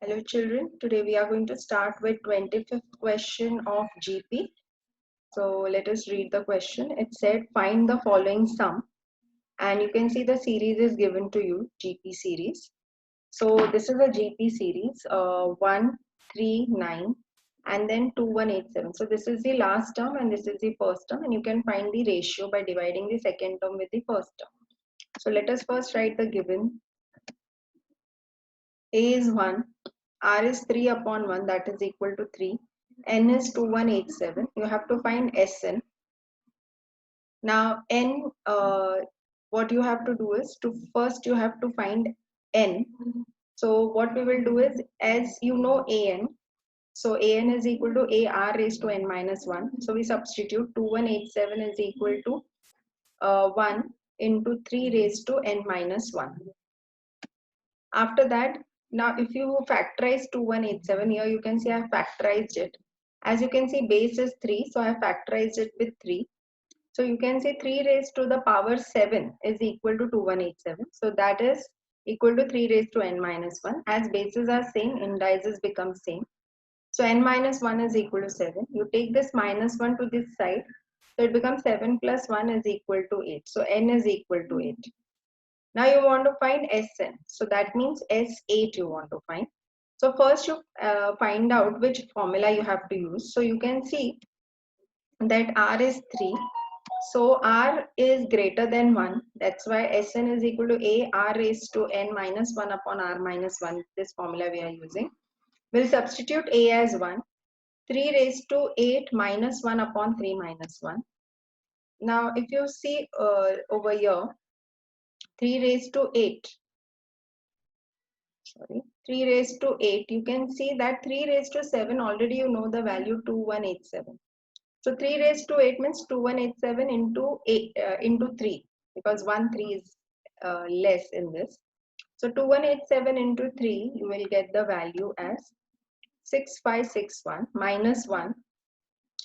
Hello children, today we are going to start with 25th question of GP. So let us read the question. It said find the following sum, and you can see the series is given to you, GP series. So this is a GP series, 1, 3, 9 and then 2, 1, 8, 7. So this is the last term and this is the first term, and you can find the ratio by dividing the second term with the first term. So let us first write the given. A is 1, R is 3 upon 1, that is equal to 3. N is 2187. You have to find Sn. Now N, what you have to do is first you have to find N. So what we will do is, as you know An, so An is equal to AR raised to N minus 1. So we substitute 2187 is equal to 1 into 3 raised to N minus 1. After that, now if you factorize 2187, here you can see I have factorized it. As you can see, base is 3, so I have factorized it with 3. So you can say 3 raised to the power 7 is equal to 2187. So that is equal to 3 raised to n minus 1. As bases are same, indices become same. So n minus 1 is equal to 7. You take this minus 1 to this side. So it becomes 7 plus 1 is equal to 8. So n is equal to 8. Now you want to find Sn. So that means S8 you want to find. So first you find out which formula you have to use. So you can see that R is 3. So R is greater than 1. That's why Sn is equal to A R raised to n minus 1 upon R minus 1. This formula we are using. We'll substitute A as 1. 3 raised to 8 minus 1 upon 3 minus 1. Now if you see over here, 3 raised to 8. 3 raised to 8, you can see that 3 raised to 7, already you know the value 2187. So 3 raised to 8 means 2187 into 8 into 3, because 1 3 is less in this. So 2187 into 3, you will get the value as 6561 minus 1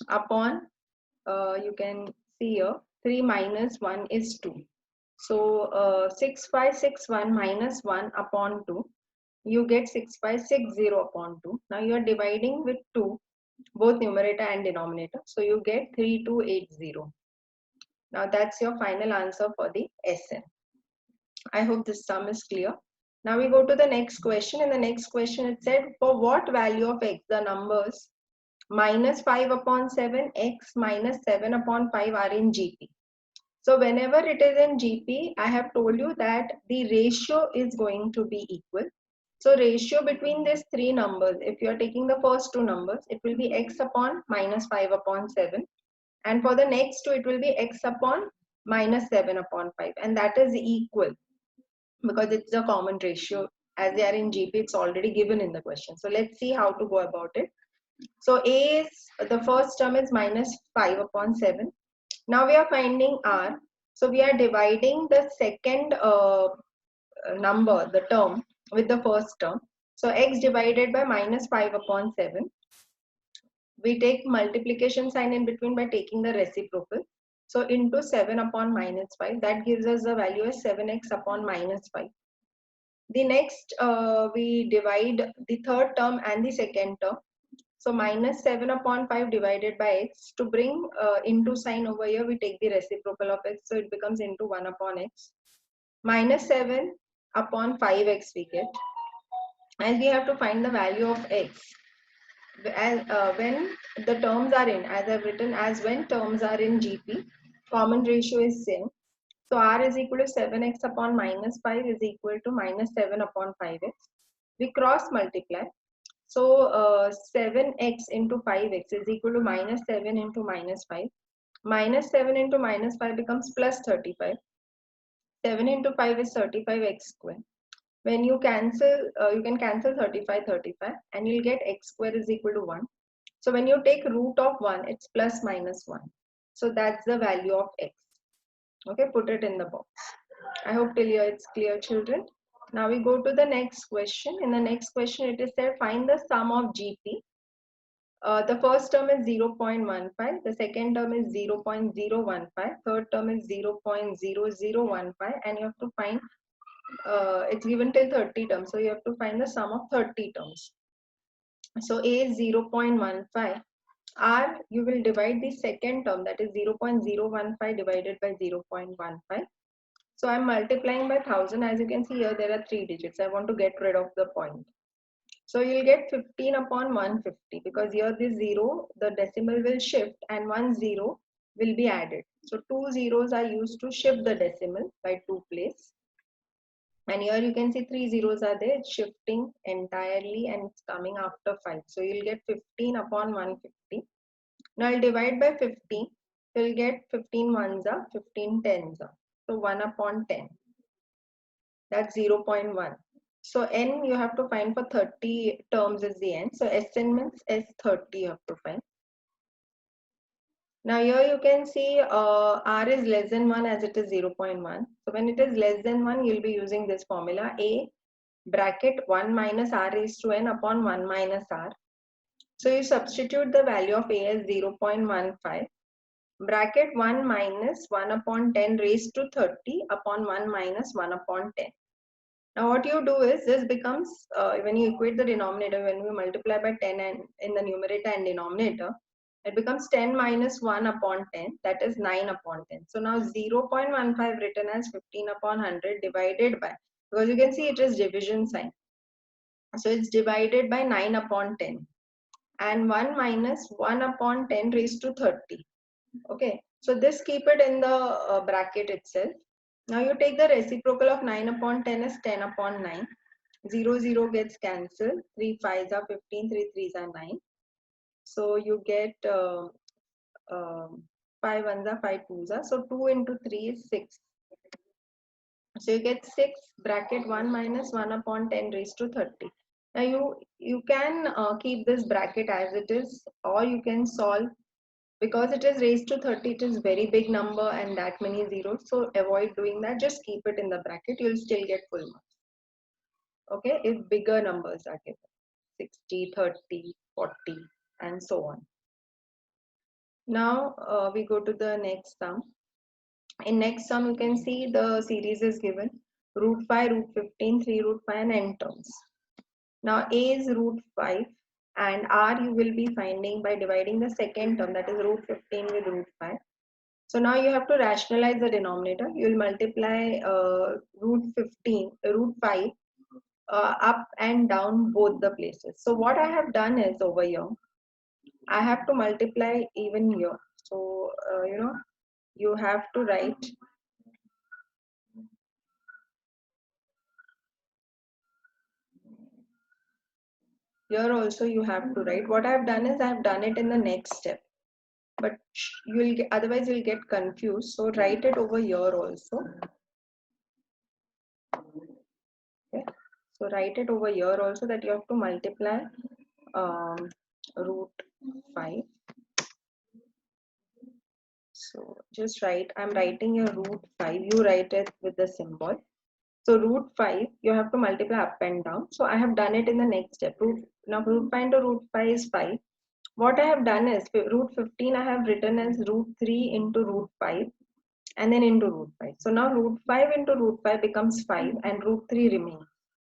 upon, you can see here, 3 minus 1 is 2. So 6561 minus 1 upon 2, you get 6560 upon 2. Now you are dividing with 2, both numerator and denominator. So you get 3280. Now that's your final answer for the Sn. I hope this sum is clear. Now we go to the next question. In the next question it said, for what value of x the numbers minus 5 upon 7, x minus 7 upon 5 are in GP. So whenever it is in GP, I have told you that the ratio is going to be equal. So ratio between these three numbers, if you are taking the first two numbers, it will be x upon minus 5 upon 7. And for the next two, it will be x upon minus 7 upon 5. And that is equal because it's a common ratio. As they are in GP, it's already given in the question. So let's see how to go about it. So A is, the first term is minus 5 upon 7. Now we are finding R. So we are dividing the second number, the term, with the first term. So x divided by minus 5 upon 7. We take multiplication sign in between by taking the reciprocal. So into 7 upon minus 5. That gives us the value as 7x upon minus 5. The next, we divide the third term and the second term. So minus 7 upon 5 divided by x. To bring into sign over here, we take the reciprocal of x. So it becomes into 1 upon x. Minus 7 upon 5x we get. And we have to find the value of x. As, when the terms are in, as I've written, as when terms are in GP, common ratio is same. So R is equal to 7x upon minus 5 is equal to minus 7 upon 5x. We cross multiply. So 7x into 5x is equal to minus 7 into minus 5. Minus 7 into minus 5 becomes plus 35. 7 into 5 is 35x square. When you cancel, you can cancel 35 and you'll get x square is equal to 1. So when you take root of 1, it's plus minus 1. So that's the value of x. Okay, put it in the box. I hope till here it's clear, children. Now we go to the next question. In the next question, it is said find the sum of GP. The first term is 0.15, the second term is 0.015, third term is 0.0015, and you have to find it's given till 30 terms. So you have to find the sum of 30 terms. So A is 0.15. R, you will divide the second term, that is 0.015 divided by 0.15. So I'm multiplying by 1000. As you can see here, there are 3 digits. I want to get rid of the point. So you'll get 15 upon 150, because here this 0, the decimal will shift and 1 0 will be added. So 2 zeros are used to shift the decimal by 2 place. And here you can see 3 zeros are there, it's shifting entirely and it's coming after 5. So you'll get 15 upon 150. Now I'll divide by 50. You'll get 15 ones are, 15 tens are. So 1 upon 10. That's 0.1. So n you have to find for 30 terms is the n. So Sn means S30 you have to find. Now here you can see R is less than 1 as it is 0.1. So when it is less than 1, you'll be using this formula A bracket 1 minus R raised to n upon 1 minus R. So you substitute the value of A as 0.15. Bracket 1 minus 1 upon 10 raised to 30 upon 1 minus 1 upon 10. Now what you do is this becomes, when you equate the denominator, when we multiply by 10 and in the numerator and denominator, it becomes 10 minus 1 upon 10, that is 9 upon 10. So now 0.15 written as 15 upon 100 divided by, because you can see it is division sign. So it's divided by 9 upon 10 and 1 minus 1 upon 10 raised to 30. Okay, so this keep it in the bracket itself. Now you take the reciprocal of 9 upon 10 is 10 upon 9. 0, 0 gets cancelled. 3 5s are 15, 3 3s are 9. So you get 5 1s are 5 2s are. So 2 into 3 is 6. So you get 6 bracket 1 minus 1 upon 10 raised to 30. Now you can keep this bracket as it is, or you can solve. Because it is raised to 30, it is very big number and that many zeros. So avoid doing that. Just keep it in the bracket. You'll still get full marks. Okay, if bigger numbers are given, 60, 30, 40, and so on. Now we go to the next sum. In next sum, you can see the series is given. Root 5, root 15, 3 root 5 and n terms. Now A is root 5 and R you will be finding by dividing the second term, that is root 15 with root 5. So now you have to rationalize the denominator. You will multiply root 5 up and down both the places. So what I have done is over here, I have to multiply even here. So, you have to write here also you have to write. What I have done is I have done it in the next step. But you will get, otherwise you'll get confused. So write it over here also. Okay. So write it over here also that you have to multiply root 5. So just write, I'm writing your root 5. You write it with the symbol. So root 5, you have to multiply up and down. So I have done it in the next step. Now root 5 into root 5 is 5. What I have done is root 15 I have written as root 3 into root 5 and then into root 5. So now root 5 into root 5 becomes 5 and root 3 remains.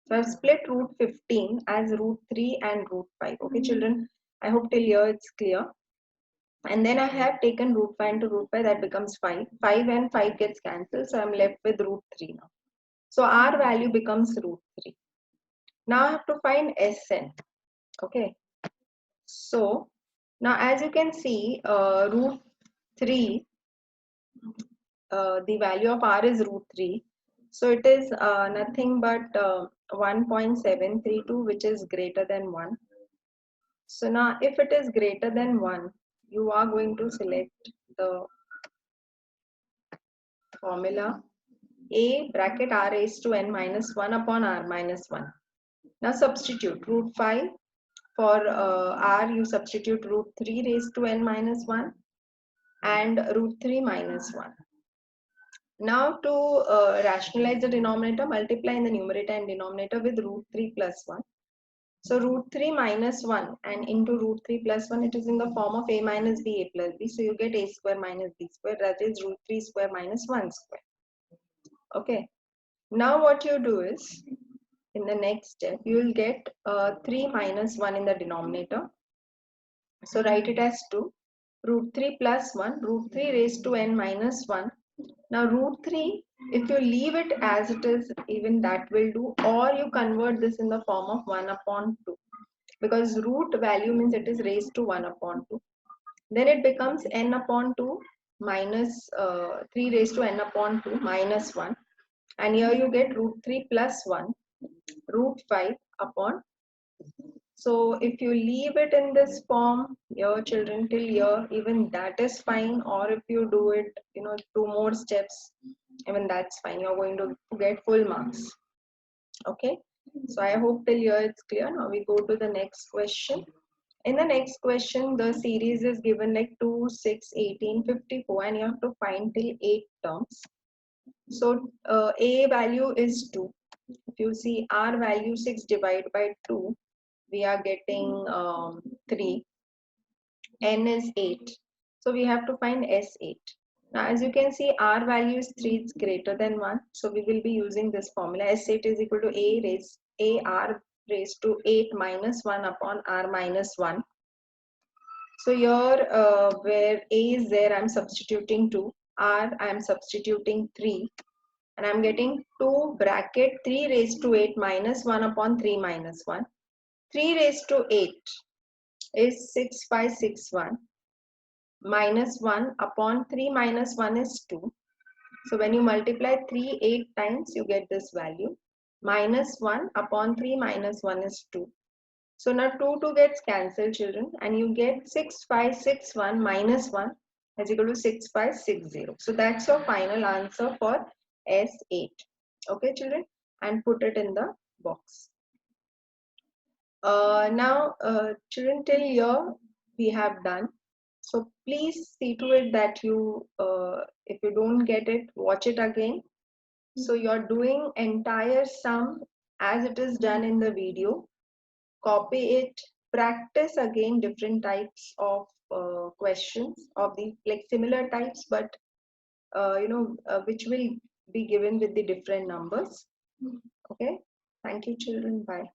So I've split root 15 as root 3 and root 5. Okay children, I hope till here it's clear. And then I have taken root 5 into root 5, that becomes 5. 5 and 5 gets cancelled, so I'm left with root 3 now. So our value becomes root 3. Now I have to find Sn. Okay. So now as you can see, root 3, the value of R is root 3. So it is nothing but 1.732, which is greater than 1. So now if it is greater than 1, you are going to select the formula A bracket R raised to n minus 1 upon R minus 1. Now substitute root 5 for R, you substitute root 3 raised to n minus 1 and root 3 minus 1. Now to rationalize the denominator, multiply in the numerator and denominator with root 3 plus 1. So root 3 minus 1 and into root 3 plus 1, it is in the form of a minus b, a plus b. So you get a square minus b square, that is root 3 square minus 1 square. Okay. Now what you do is, in the next step, you will get 3 minus 1 in the denominator. So write it as 2. Root 3 plus 1, root 3 raised to n minus 1. Now root 3, if you leave it as it is, even that will do, or you convert this in the form of 1 upon 2. Because root value means it is raised to 1 upon 2. Then it becomes n upon 2 minus 3 raised to n upon 2 minus 1. And here you get root 3 plus 1, root 5 upon. So if you leave it in this form, your children till here, even that is fine. Or if you do it, 2 more steps, even that's fine. You're going to get full marks. Okay. So I hope till here it's clear. Now we go to the next question. In the next question, the series is given like 2, 6, 18, 54, and you have to find till 8 terms. So A value is 2. If you see R value 6 divided by 2, we are getting 3. N is 8. So we have to find S8. Now as you can see, R value is 3, it's greater than 1. So we will be using this formula. S8 is equal to AR raised to 8 minus 1 upon R minus 1. So here where A is there, I'm substituting 2. R, I'm substituting 3. And I'm getting 2 bracket 3 raised to 8 minus 1 upon 3 minus 1. 3 raised to 8 is 6561 minus 1 upon 3 minus 1 is 2. So when you multiply 3 8 times, you get this value. Minus 1 upon 3 minus 1 is 2. So now 2 gets cancelled, children, and you get 6561 minus 1 is equal to 6560. So that's your final answer for S8. Okay, children, and put it in the box. Now, children, till here we have done. So please see to it that you, if you don't get it, watch it again. So you're doing entire sum as it is done in the video. Copy it, practice again different types of questions of the like similar types, but which will be given with the different numbers. Okay. Thank you, children. Bye.